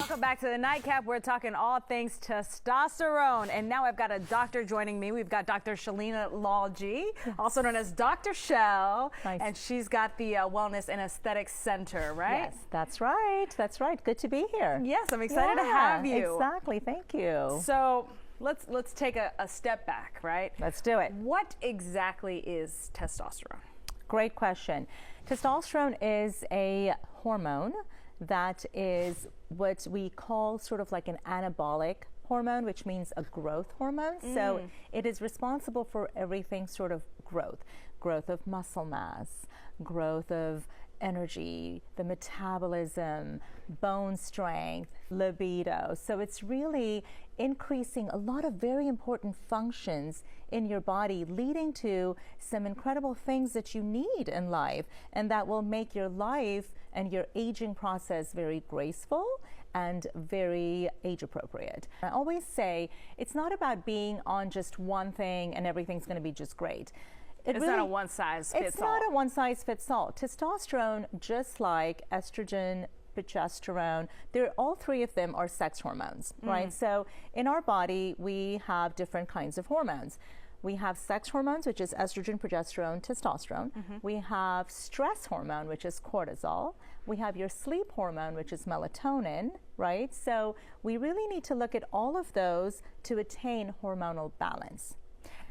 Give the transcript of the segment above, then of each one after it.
Welcome back to the Nightcap. We're talking all things testosterone. And now I've got a doctor joining me. We've got Dr. Drshelenalaljiesthetics, also known as Dr. Shel. Nice. And she's got the Wellness and Aesthetics Center, right? Yes, that's right. That's right. Good to be here. Yes, I'm excited to have you. Exactly. Thank you. So let's take a step back, right? Let's do it. What exactly is testosterone? Great question. Testosterone is a hormone that is what we call sort of like an anabolic hormone, which means a growth hormone. So it is responsible for everything sort of growth of muscle mass, growth of energy, the metabolism, bone strength, libido. So it's really increasing a lot of very important functions in your body, leading to some incredible things that you need in life, and that will make your life and your aging process very graceful and very age appropriate. I always say it's not about being on just one thing and everything's going to be just great. It's not a one size fits all. It's not a one size fits all. Testosterone, just like estrogen, progesterone, all three of them are sex hormones, right? So in our body, we have different kinds of hormones. We have sex hormones, which is estrogen, progesterone, testosterone. We have stress hormone, which is cortisol. We have your sleep hormone, which is melatonin, right? So we really need to look at all of those to attain hormonal balance.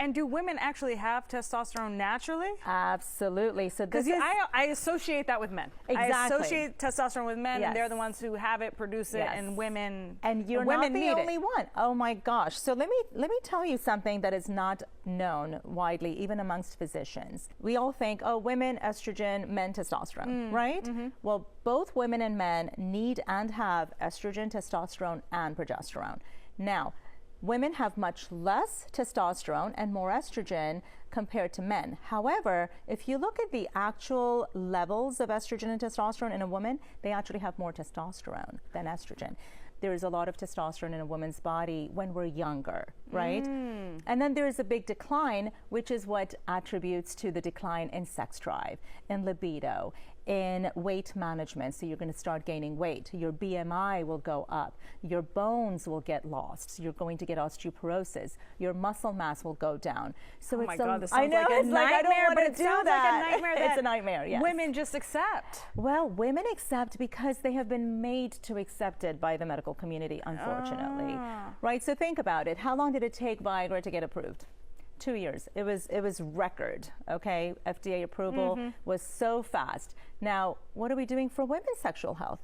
And do women actually have testosterone naturally? Absolutely. So because I associate that with men. Exactly. I associate testosterone with men, Yes. and they're the ones who have it, produce it, and women. And you're women not the need only it. one. Oh my gosh. So let me tell you something that is not known widely, even amongst physicians. We all think, oh, women estrogen, men testosterone, right? Well, both women and men need and have estrogen, testosterone, and progesterone. Now, women have much less testosterone and more estrogen compared to men. However, if you look at the actual levels of estrogen and testosterone in a woman, they actually have more testosterone than estrogen. There is a lot of testosterone in a woman's body when we're younger, right? And then there is a big decline, which is what attributes to the decline in sex drive, in libido, in weight management. So you're going to start gaining weight. Your BMI will go up. Your bones will get lost. You're going to get osteoporosis. Your muscle mass will go down. So Oh it's my God, this sounds I know, like a it's like, I don't nightmare, want but to it do sounds that. like a nightmare that It's a nightmare, yes. women just accept. Well, women accept because they have been made to accept it by the medical community, unfortunately. Right? So think about it. How long did it take Viagra to get approved? 2 years. It was record, okay? FDA approval was so fast. Now, what are we doing for women's sexual health?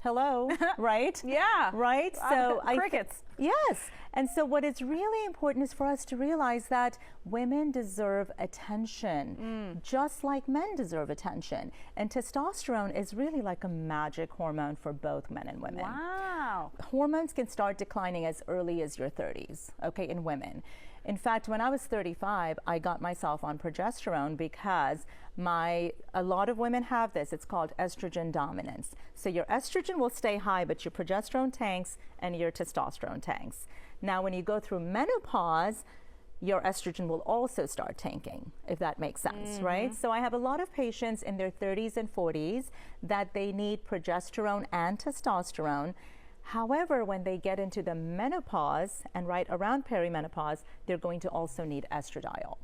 Hello, right? Yeah. Right? So crickets. Yes. And so what is really important is for us to realize that women deserve attention, just like men deserve attention. And testosterone is really like a magic hormone for both men and women. Wow. Hormones can start declining as early as your 30s, okay, in women. In fact, when I was 35, I got myself on progesterone because a lot of women have this. It's called estrogen dominance. So your estrogen will stay high, but your progesterone tanks and your testosterone tanks. Now, when you go through menopause, your estrogen will also start tanking, if that makes sense, right? So I have a lot of patients in their 30s and 40s that they need progesterone and testosterone. However, when they get into the menopause and right around perimenopause, they're going to also need estradiol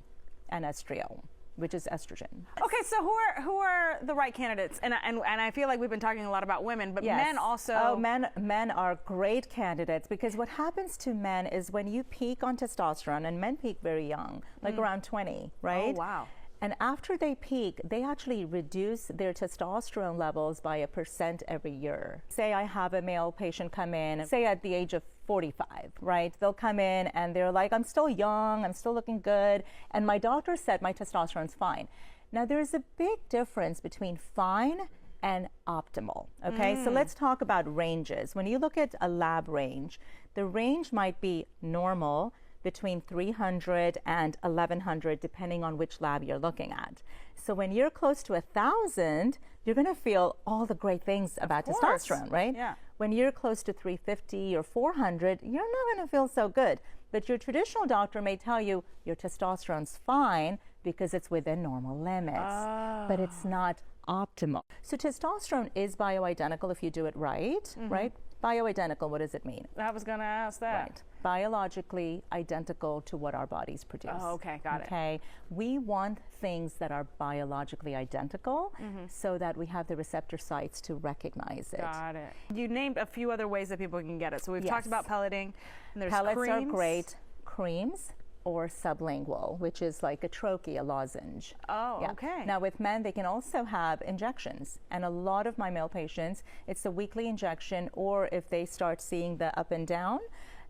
and estriol, which is estrogen. Okay, so who are the right candidates? And I feel like we've been talking a lot about women, but men also. Oh, men are great candidates because what happens to men is when you peak on testosterone, and men peak very young, like around 20, right? Oh, wow. And after they peak, they actually reduce their testosterone levels by 1% every year. Say I have a male patient come in, say at the age of 45, right? They'll come in and they're like, I'm still young, I'm still looking good, and my doctor said my testosterone's fine. Now there's a big difference between fine and optimal, okay? So let's talk about ranges. When you look at a lab range, the range might be normal, between 300 and 1100, depending on which lab you're looking at. So when you're close to 1,000, you're going to feel all the great things about testosterone, right? Yeah. When you're close to 350 or 400, you're not going to feel so good. But your traditional doctor may tell you your testosterone's fine because it's within normal limits, but it's not optimal. So testosterone is bioidentical if you do it right, right? Bioidentical, what does it mean? I was going to ask that. Right. Biologically identical to what our bodies produce. Oh, okay, got it. Okay, we want things that are biologically identical so that we have the receptor sites to recognize it. Got it. You named a few other ways that people can get it. So we've Yes. talked about pelleting. And there's Pellets creams. are great. Creams or sublingual, which is like a troche, a lozenge. Oh, Yeah. okay. Now with men, they can also have injections. And a lot of my male patients, it's a weekly injection, or if they start seeing the up and down,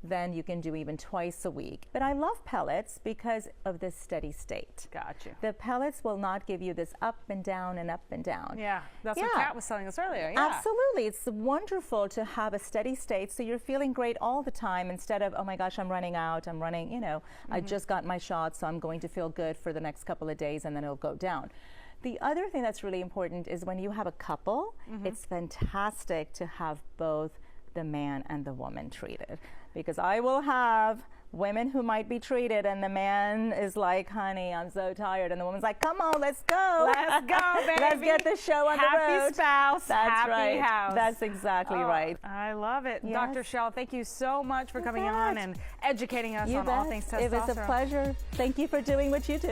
then you can do even twice a week. But I love pellets because of this steady state. Got you. The pellets will not give you this up and down and up and down. Yeah, that's what Yeah. Kat was telling us earlier. Yeah. Absolutely. It's wonderful to have a steady state so you're feeling great all the time instead of, oh my gosh, I'm running out, I'm running, I just got my shot, so I'm going to feel good for the next couple of days and then it'll go down. The other thing that's really important is when you have a couple, it's fantastic to have both the man and the woman treated. Because I will have women who might be treated and the man is like, honey, I'm so tired. And the woman's like, come on, let's go. Let's go, baby. Let's get the show on the road. Happy spouse, That's happy right. house. That's exactly right. I love it. Yes. Dr. Shel, thank you so much for coming on and educating us You on all bet. things testosterone. It was a pleasure. Thank you for doing what you do.